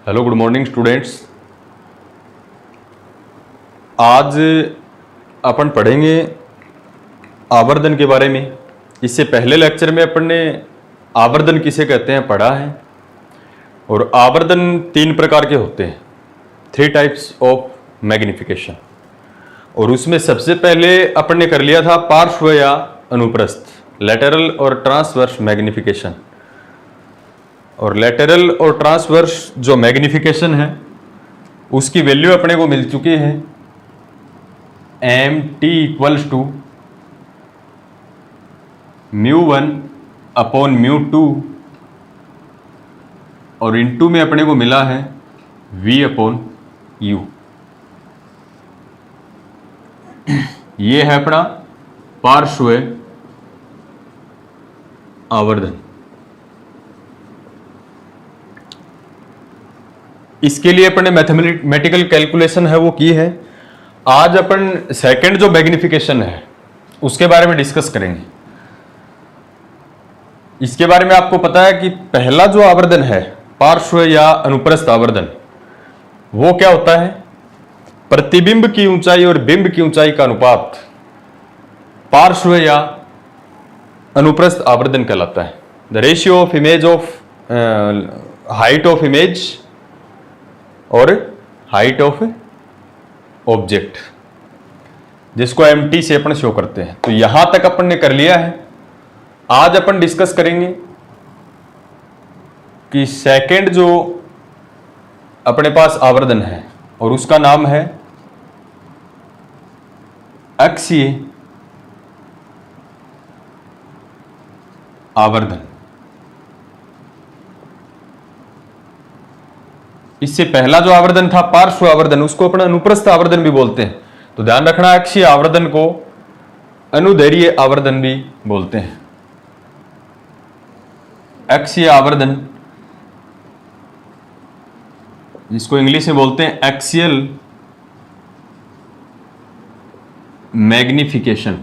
Hello, good morning students. आज अपन पढ़ेंगे आवर्धन के बारे में। इससे पहले लेक्चर में अपन ने आवर्धन किसे कहते हैं पढ़ा है। और आवर्धन तीन प्रकार के होते हैं, 3 टाइप्स ऑफ मैग्निफिकेशन। और उसमें सबसे पहले अपन ने कर लिया था पार्श्व या अनुप्रस्थ, लैटरल और ट्रांसवर्स मैग्निफिकेशन। और लैटरल और ट्रांसवर्स जो मैग्निफिकेशन है उसकी वैल्यू अपने को मिल चुकी है mt इक्वल्स टू μ1 अपॉन μ2 और इनटू में अपने को मिला है v अपॉन u। ये है अपना पार्श्व आवर्धन। इसके लिए अपन ने मैथमेटिकल कैलकुलेशन है वो की है। आज अपन सेकंड जो मैग्निफिकेशन है उसके बारे में डिस्कस करेंगे। इसके बारे में आपको पता है कि पहला जो आवर्धन है पार्श्व या अनुप्रस्थ आवर्धन, वो क्या होता है? प्रतिबिंब की ऊंचाई और बिंब की ऊंचाई का अनुपात पार्श्व या अनुप्रस्थ आवर्धन कहलाता है। The ratio of image of height of image और हाइट ऑफ ऑब्जेक्ट, जिसको mt से अपन शो करते हैं। तो यहां तक अपन ने कर लिया है। आज अपन डिस्कस करेंगे कि सेकंड जो अपने पास आवर्धन है और उसका नाम है अक्षीय आवर्धन। इससे पहला जो आवर्धन था पार्श्व आवर्धन, उसको अपन अनुप्रस्थ आवर्धन भी बोलते हैं। तो ध्यान रखना, अक्षीय आवर्धन को अनुदैर्घ्य आवर्धन भी बोलते हैं। अक्षीय आवर्धन, जिसको इंग्लिश में बोलते हैं एक्सियल मैग्निफिकेशन।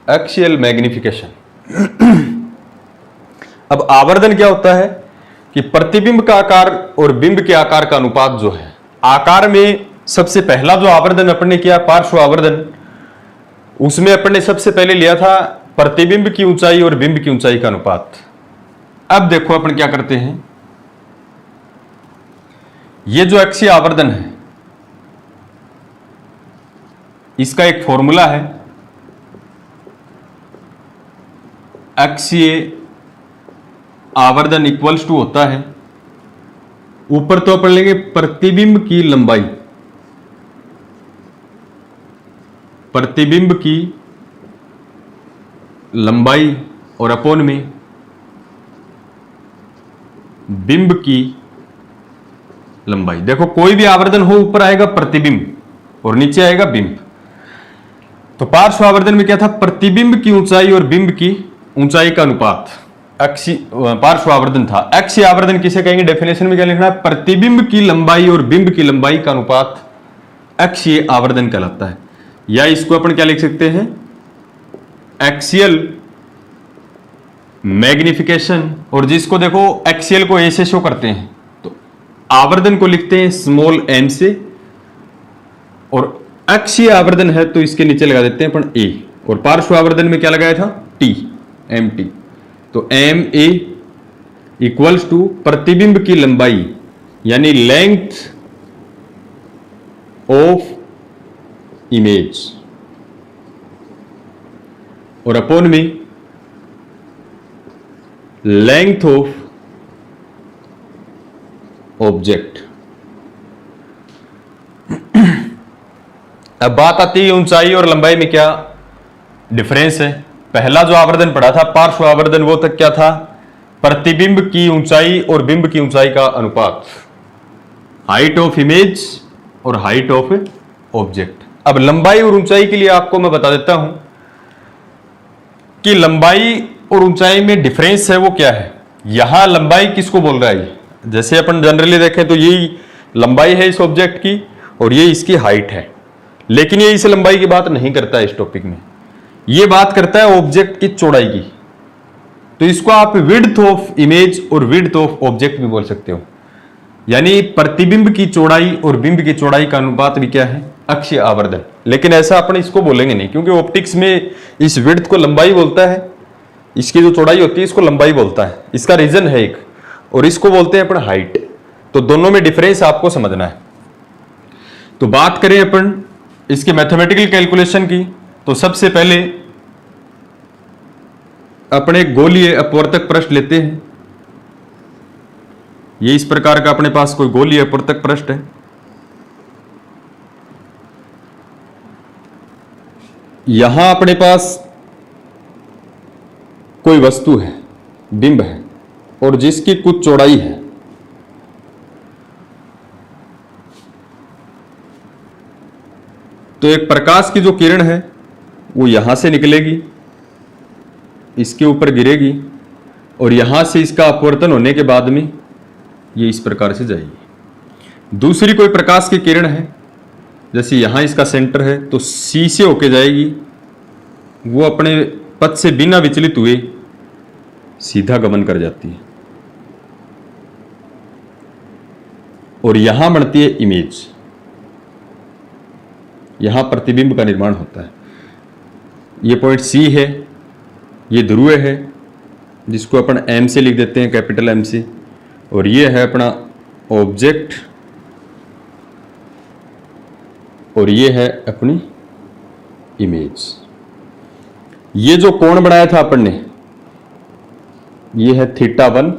Axial magnification. अब आवर्धन क्या होता है कि प्रतिबिंब का आकार और बिंब के आकार का अनुपात जो है, आकार में सबसे पहला जो आवर्धन अपन ने किया पार्श्व आवर्धन, उसमें अपन ने सबसे पहले लिया था प्रतिबिंब की ऊंचाई और बिंब की ऊंचाई का अनुपात। अब देखो अपन क्या करते हैं, ये जो अक्षीय आवर्धन है इसका एक फॉर्मूला है, अक्षीय आवर्धन इक्वल्स टू होता है, ऊपर तो अपन लेंगे प्रतिबिंब की लंबाई, प्रतिबिंब की लंबाई और अपॉन में बिंब की लंबाई। देखो कोई भी आवर्धन हो, ऊपर आएगा प्रतिबिंब और नीचे आएगा बिंब। तो पार्श्व आवर्धन में क्या था? प्रतिबिंब की ऊंचाई और बिंब की ऊंचाई का अनुपात पार्श्व आवर्धन था। अक्षीय आवर्धन किसे कहेंगे? डेफिनेशन में क्या लिखना है? प्रतिबिंब की लंबाई और बिंब की लंबाई का अनुपात अक्षीय आवर्धन कहलाता है। या इसको अपन क्या लिख सकते हैं? Axial magnification. और जिसको देखो एक्सियल को ए से शो करते हैं, तो आवर्धन को लिखते हैं स्मॉल m से, और अक्षीय आवर्धन है तो इसके नीचे लगा देते हैं अपन a। और पार्श्व आवर्धन में क्या लगाया था? t, mt। तो एम ए इक्वल्स टू प्रतिबिंब की लंबाई यानी लेंथ ऑफ इमेज और अपॉन में लेंथ ऑफ ऑब्जेक्ट। अब बात आती है ऊंचाई और लंबाई में क्या डिफरेंस है। पहला जो आवर्धन पढ़ा था पार्श्व आवर्धन, वो तक क्या था? प्रतिबिंब की ऊंचाई और बिंब की ऊंचाई का अनुपात, हाइट ऑफ इमेज और हाइट ऑफ ऑब्जेक्ट। अब लंबाई और ऊंचाई के लिए आपको मैं बता देता हूं कि लंबाई और ऊंचाई में डिफरेंस है वो क्या है। यहां लंबाई किसको बोल रहा है? जैसे अपन जनरली देखें तो यही लंबाई है इस ऑब्जेक्ट की और ये इसकी हाइट है, लेकिन ये इस लंबाई की बात नहीं करता है इस टॉपिक में। ये बात करता है ऑब्जेक्ट की चौड़ाई की। तो इसको आप विड्थ ऑफ इमेज और विड्थ ऑफ ऑब्जेक्ट भी बोल सकते हो। यानी प्रतिबिंब की चौड़ाई और बिंब की चौड़ाई का अनुपात भी क्या है? अक्षीय आवर्धन। लेकिन ऐसा अपन इसको बोलेंगे नहीं, क्योंकि ऑप्टिक्स में इस विड्थ को लंबाई बोलता है, इसकी जो चौड़ाई होती है इसको लंबाई बोलता है। इसका रीजन है एक, और इसको बोलते हैं अपन हाइट। तो दोनों में डिफरेंस आपको समझना है। तो बात करें अपन इसके मैथमेटिकल कैलकुलेशन की, तो सबसे पहले अपने गोलीय अपवर्तक पृष्ठ लेते हैं। ये इस प्रकार का अपने पास कोई गोलीय अपवर्तक पृष्ठ है। यहां अपने पास कोई वस्तु है, बिंब है, और जिसकी कुछ चौड़ाई है। तो एक प्रकाश की जो किरण है वो यहां से निकलेगी, इसके ऊपर गिरेगी, और यहां से इसका अपवर्तन होने के बाद में ये इस प्रकार से जाएगी। दूसरी कोई प्रकाश की किरण है, जैसे यहां इसका सेंटर है, तो सी से होके जाएगी, वो अपने पथ से बिना विचलित हुए सीधा गमन कर जाती है, और यहां बनती है इमेज। यहां प्रतिबिंब का निर्माण होता है। ये पॉइंट सी है, ये ध्रुव है, जिसको अपन एम से लिख देते हैं, कैपिटल एम से, और ये है अपना ऑब्जेक्ट, और ये है अपनी इमेज। ये जो कोण बनाया था अपन ने, ये है θ1,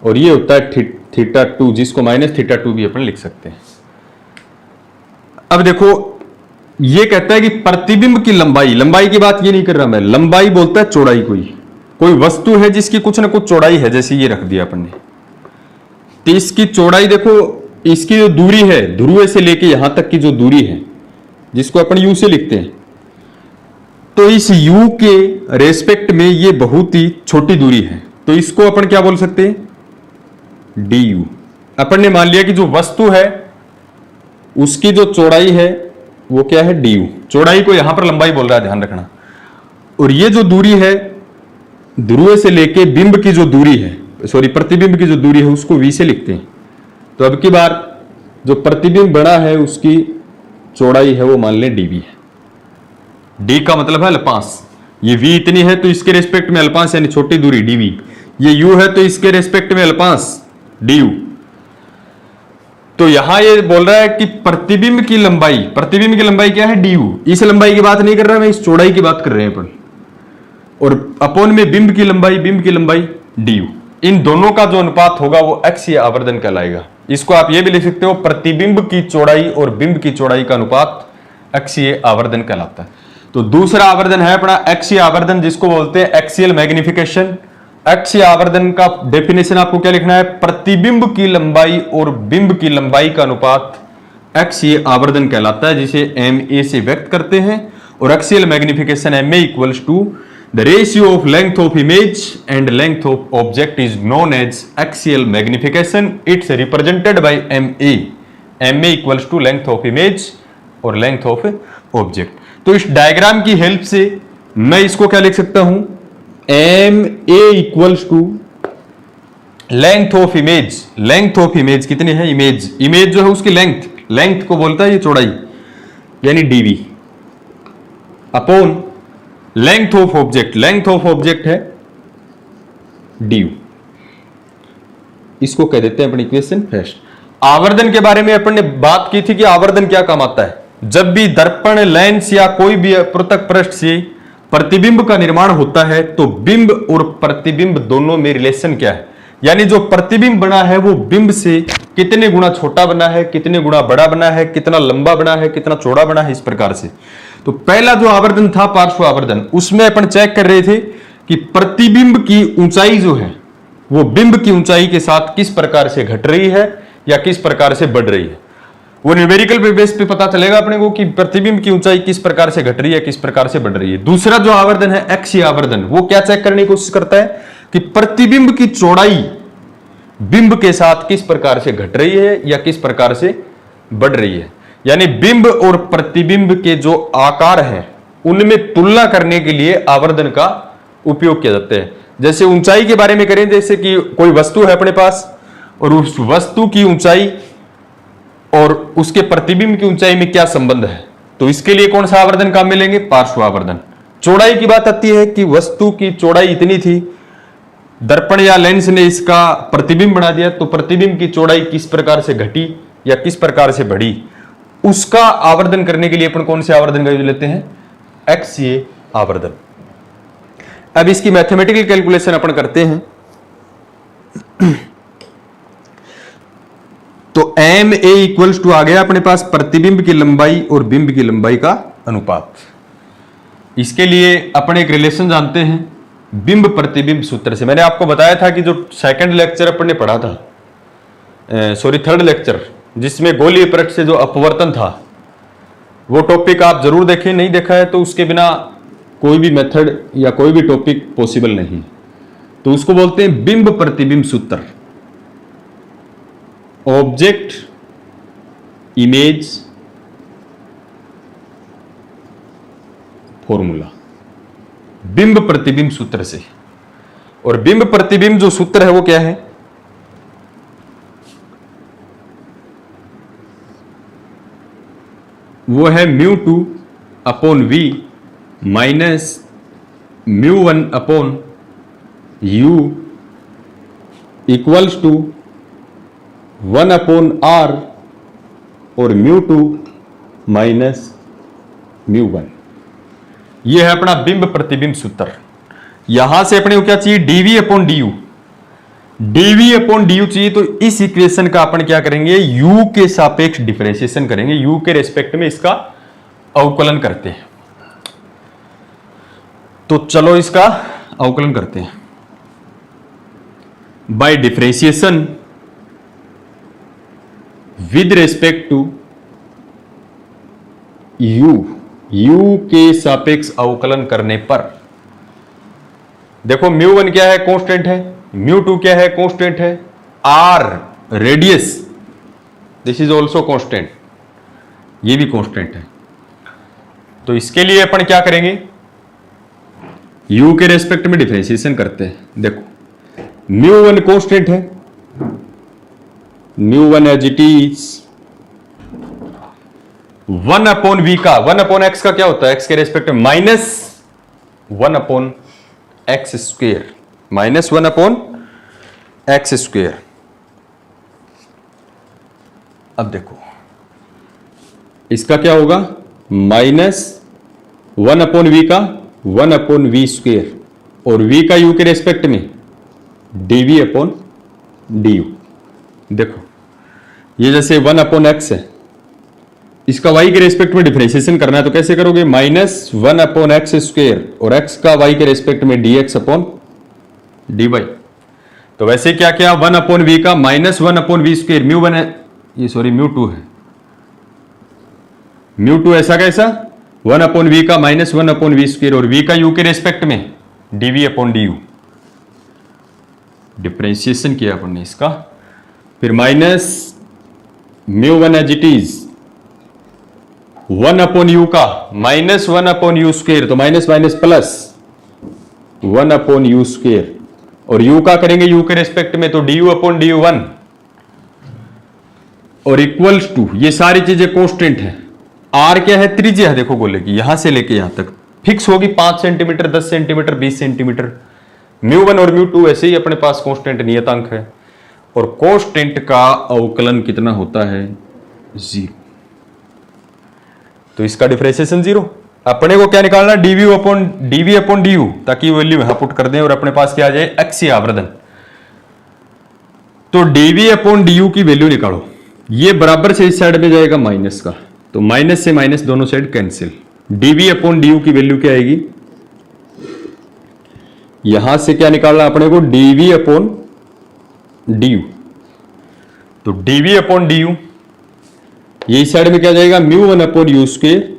और ये होता है θ2, जिसको -θ2 भी अपन लिख सकते हैं। अब देखो, ये कहता है कि प्रतिबिंब की लंबाई, लंबाई की बात ये नहीं कर रहा मैं, लंबाई बोलता है चौड़ाई। कोई वस्तु है जिसकी कुछ ना कुछ चौड़ाई है, जैसे ये रख दिया अपन ने, तो इसकी चौड़ाई देखो, इसकी जो दूरी है ध्रुव से लेके यहां तक की जो दूरी है, जिसको अपन यू से लिखते हैं, तो इस u के रेस्पेक्ट में ये बहुत ही छोटी दूरी है, तो इसको अपन क्या बोल सकते हैं? du। अपन ने मान लिया कि जो वस्तु है उसकी जो चौड़ाई है वो क्या है? du। चौड़ाई को यहां पर लंबाई बोल रहा है, ध्यान रखना। और ये जो दूरी है ध्रुव से लेके बिंब की जो दूरी है, सॉरी प्रतिबिंब की जो दूरी है, उसको v से लिखते हैं। तो अब की बार जो प्रतिबिंब बना है उसकी चौड़ाई है वो मान लें dv है। d का मतलब है अल्पांश। ये v इतनी है तो इसके रेस्पेक्ट में अल्पांश यानी छोटी दूरी dv। ये u है तो इसके रेस्पेक्ट में अल्पांश du। तो यहां ये बोल रहा है कि प्रतिबिंब की लंबाई क्या है? du। इस लंबाई की बात नहीं कर रहा मैं, इस चौड़ाई की बात कर रहे हैं अपन। और अपोन में बिंब की लंबाई du। इन दोनों का जो अनुपात होगा वो अक्षीय आवर्धन कहलाएगा। इसको आप ये भी लिख सकते हो, प्रतिबिंब की चौड़ाई और बिंब की चौड़ाई का अनुपात अक्षीय आवर्धन कहलाता है। तो दूसरा आवर्धन है अपना अक्षीय आवर्धन, जिसको बोलते हैं एक्सियल मैग्निफिकेशन। अक्षीय आवर्धन का डेफिनेशन आपको क्या लिखना है? प्रतिबिंब की लंबाई और बिंब की लंबाई का अनुपात अक्षीय आवर्धन कहलाता है, जिसे ma से व्यक्त करते हैं। और axial magnification ma equals to the ratio of length of image and length of object is known as axial magnification. It's represented by ma equals to length of image और लेंथ ऑफ ऑब्जेक्ट। तो इस diagram की help से मैं इसको क्या लिख सकता हूं? ma equals to length of image. Length of image कितनी है? इमेज जो है उसकी लेंथ को बोलता है ये चौड़ाई, यानी dv, upon length of object है du। इसको कह देते हैं अपन इक्वेशन फर्स्ट। आवर्धन के बारे में अपन ने बात की थी कि आवर्धन क्या काम आता है। जब भी दर्पण, लेंस या कोई भी पृथक पृष्ठ से प्रतिबिंब का निर्माण होता है तो बिंब और प्रतिबिंब दोनों में रिलेशन क्या है? यानी जो प्रतिबिंब बना है वो बिंब से कितने गुना छोटा बना है, कितने गुना बड़ा बना है, कितना लंबा बना है, कितना चौड़ा बना है, इस प्रकार से। तो पहला जो आवर्धन था पार्श्व आवर्धन, उसमें अपन चेक कर रहे थे कि प्रतिबिंब की ऊंचाई जो है वो बिंब की ऊंचाई के साथ किस प्रकार से घट रही है या किस प्रकार से बढ़ रही है। वो न्यूमेरिकल बेस पे पता चलेगा अपने को कि प्रतिबिंब की ऊंचाई किस प्रकार से घट रही है, किस प्रकार से बढ़ रही है। दूसरा जो आवर्धन है अक्षीय आवर्धन, वो क्या चेक करने की कोशिश करता है कि प्रतिबिंब की चौड़ाई बिंब के साथ किस प्रकार से घट रही है या किस प्रकार से बढ़ रही है। यानी बिंब और प्रतिबिंब के जो आकार हैं उनमें तुलना करने के लिए आवर्धन का उपयोग किया जाता है। जैसे ऊंचाई के बारे में करें, जैसे कि कोई वस्तु है अपने पास और उस वस्तु की ऊंचाई और उसके प्रतिबिंब की ऊंचाई में क्या संबंध है, तो इसके लिए कौन सा आवर्धन काम में लेंगे? पार्श्व आवर्धन। चौड़ाई की बात आती है कि वस्तु की चौड़ाई इतनी थी, दर्पण या लेंस ने इसका प्रतिबिंब बना दिया, तो प्रतिबिंब की चौड़ाई किस प्रकार से घटी या किस प्रकार से बढ़ी, उसका आवर्धन करने के लिए अपन कौन से आवर्धन का यूज लेते हैं? एक्सीय आवर्धन। अब इसकी मैथमेटिकल कैलकुलेशन अपन करते हैं। तो एम ए इक्वल्स टू आ गया अपने पास प्रतिबिंब की लंबाई और बिंब की लंबाई का अनुपात। इसके लिए अपन एक रिलेशन जानते हैं बिंब प्रतिबिंब सूत्र से। मैंने आपको बताया था कि जो सेकंड लेक्चर अपन ने पढ़ा था, थर्ड लेक्चर, जिसमें गोलीय पृष्ठ से जो अपवर्तन था, वो टॉपिक आप जरूर देखें। नहीं देखा है तो उसके बिना कोई भी मेथड या कोई भी टॉपिक पॉसिबल नहीं। तो उसको बोलते हैं बिंब प्रतिबिंब सूत्र। ऑब्जेक्ट इमेज फॉर्मूला, बिंब प्रतिबिंब सूत्र से। और बिंब प्रतिबिंब जो सूत्र है वो क्या है? वो है μ2 upon v minus μ1 upon u equals to 1 upon r और μ2 माइनस μ1। यह है अपना बिंब प्रतिबिंब सूत्र। यहां से अपने को क्या चाहिए? dv upon du। dv upon du चाहिए, तो इस इक्वेशन का अपन क्या करेंगे? u के सापेक्ष डिफरेंशिएशन करेंगे, u के रेस्पेक्ट में इसका अवकलन करते हैं। तो चलो इसका अवकलन करते हैं। By differentiation with respect to u के सापेक्ष अवकलन करने पर, देखो μ1 क्या है? कांस्टेंट है। μ2 क्या है? कांस्टेंट है। r radius, this is also constant, ये भी कांस्टेंट है। तो इसके लिए अपन क्या करेंगे? u के रेस्पेक्ट में डिफरेंशिएशन करते हैं। देखो μ1 कांस्टेंट है, μ1 as it is 1 upon v का, 1 अपॉन x का क्या होता है? x के रेस्पेक्ट में minus 1 upon x square, minus 1 upon x square. अब देखो इसका क्या होगा? माइनस 1 अपॉन v का 1 अपॉन v स्क्वेयर और v का u के रेस्पेक्ट में dv अपॉन du। देखो ये जैसे 1 अपॉन एक्स है, इसका y के रेस्पेक्ट में डिफरेंशिएशन करना है, तो कैसे करोगे? माइनस 1 अपॉन एक्स स्क्वेयर और x का y के रेस्पेक्ट में dx अपॉन dy। तो वैसे क्या क्या? 1 अपॉन v का माइनस 1 अपॉन v स्क्वेयर, μ1 है, ये सॉरी μ2 है, μ2 ऐसा कैसा? 1 अपॉन v का माइनस 1 अपॉन v स्क्वेयर और v का u के रेस्पेक्ट में dv अपॉन du। डिफरेंशिएशन किया अपन ने इसका, फिर minus μ1 as it is 1 upon u का माइनस 1 अपॉन u स्क्वेयर, तो minus minus plus 1 upon u square और u का करेंगे u के रेस्पेक्ट में, तो du अपॉन du1 और इक्वल्स टू, ये सारी चीजें कांस्टेंट है। r क्या है? त्रिज्या है, देखो गोले की, यहां से लेके यहां तक फिक्स होगी 5 सेंटीमीटर, 10 सेंटीमीटर, 20 सेंटीमीटर। μ1 और μ2 ऐसे ही अपने पास कांस्टेंट नियतांक है और कांस्टेंट का अवकलन कितना होता है? 0। तो इसका डिफरेंशिएशन 0। अपने को क्या निकालना? dv अपॉन du, ताकि वैल्यू यहां पुट कर दें और अपने पास क्या आ जाए? एक्सीय आवर्धन। तो dv अपॉन du की वैल्यू निकालो, ये बराबर से इस साइड में जाएगा माइनस का, तो माइनस से माइनस दोनों side cancel. dv upon du की वैल्यू क्या आएगी? यहां से क्या निकालना अपने को? dv upon du। तो dv अपॉन du, ये इस साइड में क्या जाएगा? μ1 upon u square,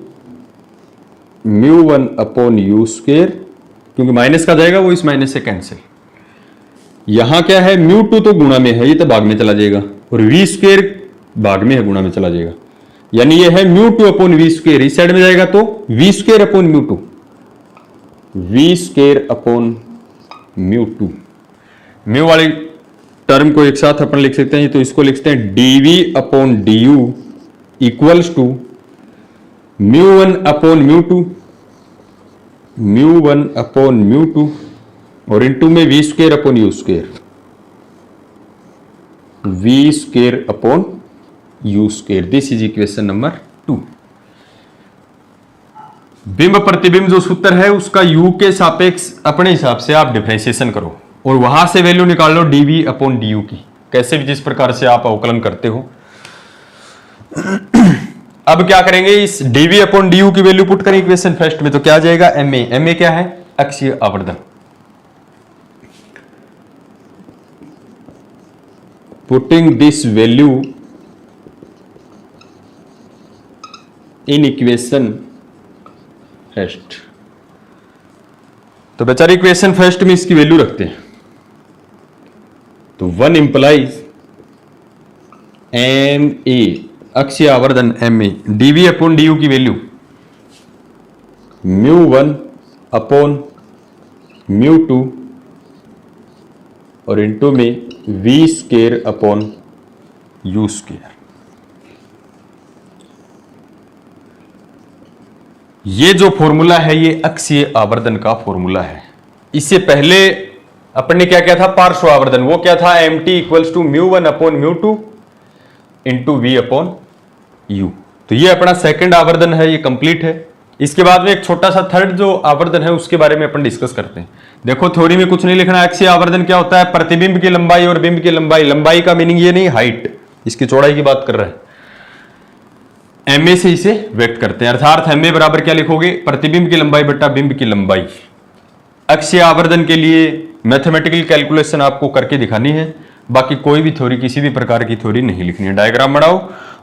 μ1 upon u square, क्योंकि माइनस का जाएगा वो इस माइनस से कैंसिल। यहां क्या है? μ2 तो गुणा में है, ये तो भाग में चला जाएगा, और v स्क्वेयर भाग में है, गुणा में चला जाएगा, यानी ये है μ2 अपॉन v स्क्वेयर, इस साइड में जाएगा तो v square upon μ2, v square upon mu two. Mu वाली टर्म को एक साथ अपन लिख सकते हैं, तो इसको लिखते हैं dv upon du equals to mu one upon mu two, mu one upon mu two और इनटू में v square upon u square, v square upon u square. This is equation number 2। बिंब प्रतिबिंब जो सूत्र है उसका u के सापेक्ष अपने हिसाब से आप डिफरेंशिएशन करो और वहां से वैल्यू निकाल लो dv अपॉन du की, कैसे भी जिस प्रकार से आप अवकलन करते हो। अब क्या करेंगे, इस dv अपॉन du की वैल्यू पुट करें इक्वेशन फर्स्ट में, तो क्या आ जाएगा ma क्या है, अक्षीय आवर्धन। Putting this value in equation first, तो बेचारे इक्वेशन फर्स्ट में इसकी वैल्यू रखते हैं, तो 1 इंप्लाइज एम ए अक्षीय आवर्धन m a, dv upon d u की value mu one upon mu two और इनटू में v square upon u square. ये जो फॉर्मूला है ये अक्षीय आवर्धन का फॉर्मूला है। इससे पहले अपन ने क्या किया था, पार्श्व आवर्धन, वो क्या था, m t equals to mu one upon mu two into v upon u. तो ये अपना सेकंड आवर्धन है, ये कंप्लीट है। इसके बाद में एक छोटा सा थर्ड जो आवर्धन है उसके बारे में अपन डिस्कस करते हैं। देखो थ्योरी में कुछ नहीं लिखना, अक्षीय आवर्धन क्या होता है, प्रतिबिंब की लंबाई और बिंब की लंबाई, लंबाई का मीनिंग ये नहीं हाइट, इसकी चौड़ाई की बात कर रहे हैं, एमए से इसे व्यक्त करते हैं। अर्थात एमए बराबर क्या लिखोगे, प्रतिबिंब की लंबाई बटा बिंब की लंबाई। अक्षीय आवर्धन के लिए मैथमेटिकल कैलकुलेशन आपको करके दिखानी है, बाकी कोई भी थ्योरी, किसी भी प्रकार की थ्योरी नहीं लिखनी है। डायग्राम बनाओ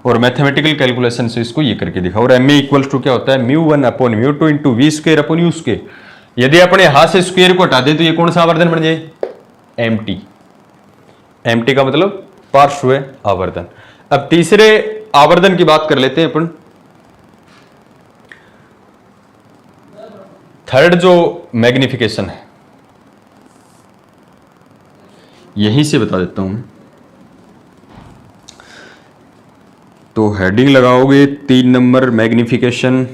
और मैथमेटिकल कैलकुलेशन से इसको ये करके दिखाओ। और एमए इक्वल्स टू क्या होता है, mu one upon mu two into v square upon u square. यदि अपने हाथ से स्क्वेयर को हटा दें तो ये कौन सा आवर्धन बन जाए, एमटी। एमटी का मतलब पार्श्व आवर्धन। अब तीसरे आवर्धन की बात कर लेते हैं अपन। थर्ड जो मैग्निफिकेशन है, यहीं से बता देता हूं। तो हेडिंग लगाओगे 3 नंबर मैग्निफिकेशन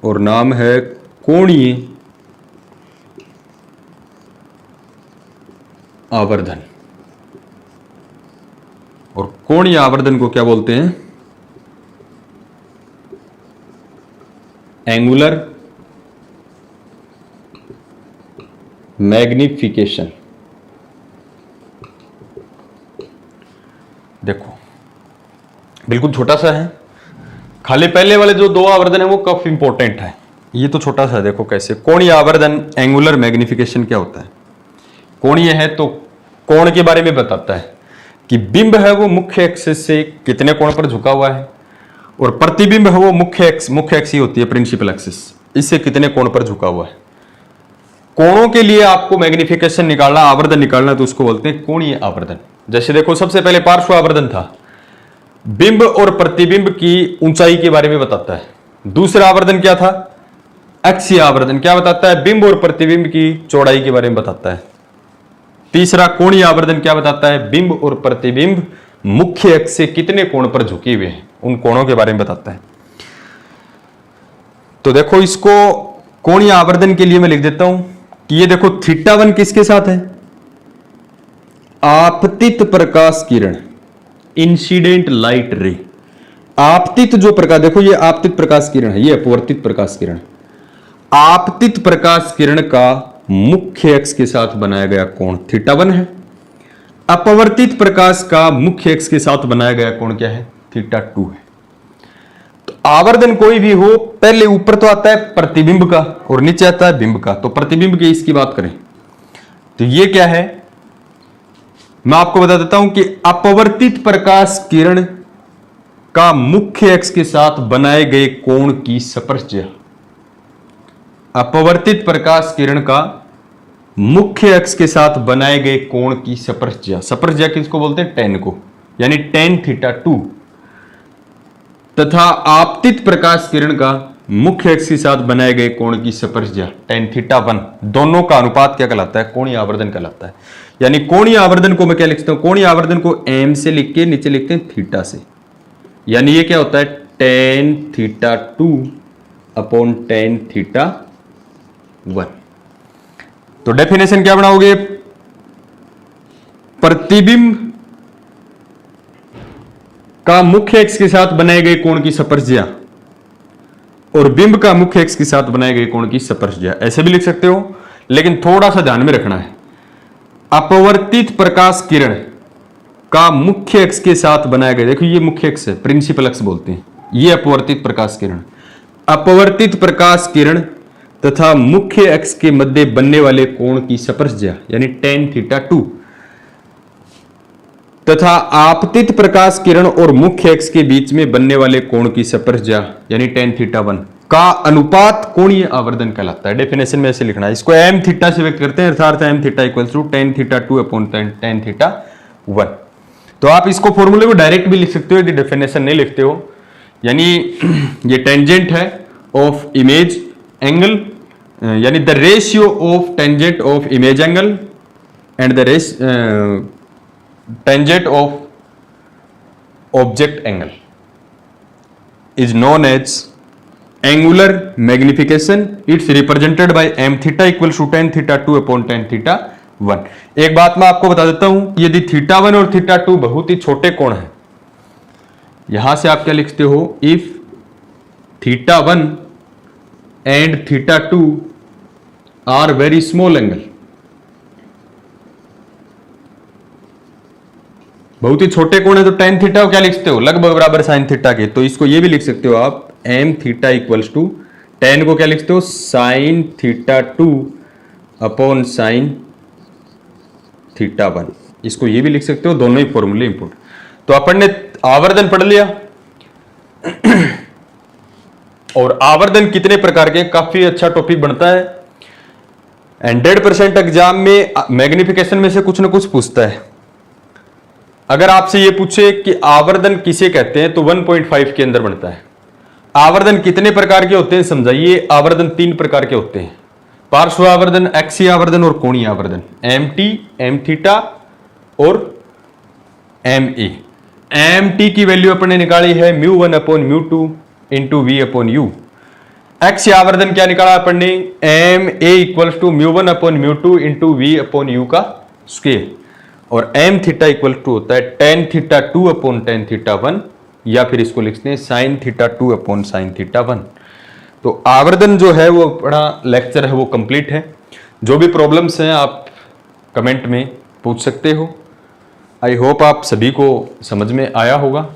और नाम है कोणीय आवर्धन। और कोणीय आवर्धन को क्या बोलते हैं, एंगुलर मैग्निफिकेशन। देखो बिल्कुल छोटा सा है, खाली पहले वाले जो 2 आवर्धन है वो काफी इंपॉर्टेंट है, ये तो छोटा सा है। देखो कैसे, कोणीय आवर्धन एंगुलर मैग्निफिकेशन क्या होता है, कोणीय है तो कोण के बारे में बताता है कि बिंब है वो मुख्य एक्सिस से कितने कोण पर झुका हुआ है, और प्रतिबिंब है वो मुख्य एक्स ही होती है, प्रिंसिपल एक्सिस, इससे कितने कोण पर झुका हुआ है। कोणों के लिए आपको मैग्निफिकेशन निकालना, आवर्धन निकालना, तो उसको बोलते हैं कोणीय आवर्धन। जैसे देखो सबसे पहले पार्श्व आवर्धन था, बिंब और प्रतिबिंब की ऊंचाई के बारे में बताता है। दूसरा आवर्धन क्या था, अक्षीय आवर्धन, क्या बताता है, बिंब और प्रतिबिंब की चौड़ाई के बारे में बताता है। तीसरा कोणीय आवर्धन क्या बताता है, बिंब और प्रतिबिंब मुख्य अक्ष से कितने कोण पर झुके हुए हैं, उन कोणों के बारे में बताता है। तो देखो इसको कोणीय आवर्धन के लिए मैं लिख देता हूं कि ये देखो θ1 किसके साथ है, आपतित प्रकाश किरण, इंसिडेंट लाइट रे। आपतित जो प्रकाश, देखो ये आपतित प्रकाश किरण है, ये अपवर्तित प्रकाश किरण। आपतित प्रकाश किरण का मुख्य अक्ष के साथ बनाया गया कोण θ1 है। अपवर्तित प्रकाश का मुख्य अक्ष के साथ बनाया गया कोण क्या है, θ2 है। तो आवर्धन कोई भी हो, पहले ऊपर तो आता है प्रतिबिंब का और नीचे आता है बिंब का। तो प्रतिबिंब की इसकी बात करें तो ये क्या है, मैं आपको बता देता हूं कि अपवर्तित प्रकाश किरण का मुख्य अक्ष के साथ बनाए गए कोण की स्पर्शज्या। अपवर्तित प्रकाश किरण का मुख्य अक्ष के साथ बनाए गए कोण की स्पर्शज्या, स्पर्शज्या किसको बोलते हैं, tan को, यानी tan θ2, तथा आपतित प्रकाश किरण का मुख्य अक्ष के साथ बनाए गए कोण की स्पर्शज्या tan थीटा 1, दोनों का अनुपात क्या कहलाता है? कोणीय आवर्धन कहलाता है। यानी कोणीय आवर्धन को मैं क्या लिखता हूं? कोणीय आवर्धन को m से लिख के नीचे लिखते हैं थीटा से। यानी ये क्या होता है? tan theta 2 upon tan theta 1। तो डेफिनेशन क्या बनाओगे? प्रतिबिंब का मुख्य अक्ष के साथ बनाए गए कोण की स्पर्शज्या और बिंब का मुख्य अक्ष के साथ बनाए गए कोण की स्पर्शज्या, ऐसे भी लिख सकते हो, लेकिन थोड़ा सा ध्यान में रखना है। अपवर्तित प्रकाश किरण का मुख्य अक्ष के साथ बनाया गया, देखो ये मुख्य अक्ष है, प्रिंसिपल अक्ष बोलते हैं, ये अपवर्तित प्रकाश किरण। अपवर्तित प्रकाश किरण तथा मुख्य अक्ष के मध्य बनने वाले कोण की स्पर्शज्या यानी tan थीटा 2 तथा आपतित प्रकाश किरण और मुख्य अक्ष के बीच में बनने वाले कोण की स्पर्शज्या यानी tan थीटा 1 का अनुपात कोणीय आवर्धन कहलाता है। डेफिनेशन में ऐसे लिखना है, इसको m थीटा से व्यक्त करते हैं, अर्थात m theta equals to tan theta 2 upon tan theta 1। तो आप इसको फॉर्मूले को डायरेक्ट भी लिख सकते हो यदि डेफिनेशन नहीं लिखते हो। यानी ये टेंजेंट है ऑफ इमेज एंगल, यानी the ratio of tangent of image angle and the tangent of object angle is known as angular magnification. It's represented by m theta equals to tan theta 2 upon tan theta 1। एक बात मैं आपको बता देता हूं, यदि theta 1 और theta 2 बहुत ही छोटे कोण हैं, यहां से आप क्या लिखते हो? If theta 1 and theta 2 are very small angle, बहुत ही छोटे कोण है तो tan थीटा को क्या लिख सकते हो? लगभग बराबर sin थीटा के। तो इसको ये भी लिख सकते हो आप m theta equals to tan को क्या लिखते हो? sin theta 2 upon sin theta 1। इसको ये भी लिख सकते हो, दोनों ही फॉर्मूले इंपोर्टेंट। तो अपन ने आवर्धन पढ़ लिया और आवर्धन कितने प्रकार के, काफी अच्छा टॉपिक बनता है। 100% एग्जाम में मैग्निफिकेशन में से कुछ ना कुछ पूछता है। अगर आपसे ये पूछे कि आवर्धन किसे कहते हैं तो 1.5 के अंदर बनता है। आवर्धन कितने प्रकार के होते हैं समझाइए। आवर्धन 3 प्रकार के होते हैं, पार्श्व आवर्धन, अक्षीय आवर्धन और कोणीय आवर्धन। mt, m थीटा और ma। mt की वैल्यू अपन ने निकाली है μ1 अपॉन μ2 इंटू v अपॉन u। अक्षीय आवर्धन क्या निकाला अपन ने? ma equals to μ1 upon μ2 into v अपॉन u का स्क्वायर। और m थीटा इक्वल टू होता है tan theta 2 upon tan theta 1, या फिर इसको लिखते हैं sin theta 2 upon sin theta 1। तो आवर्धन जो है वो बड़ा लेक्चर है, वो कंप्लीट है। जो भी प्रॉब्लम्स हैं आप कमेंट में पूछ सकते हो। आई होप आप सभी को समझ में आया होगा।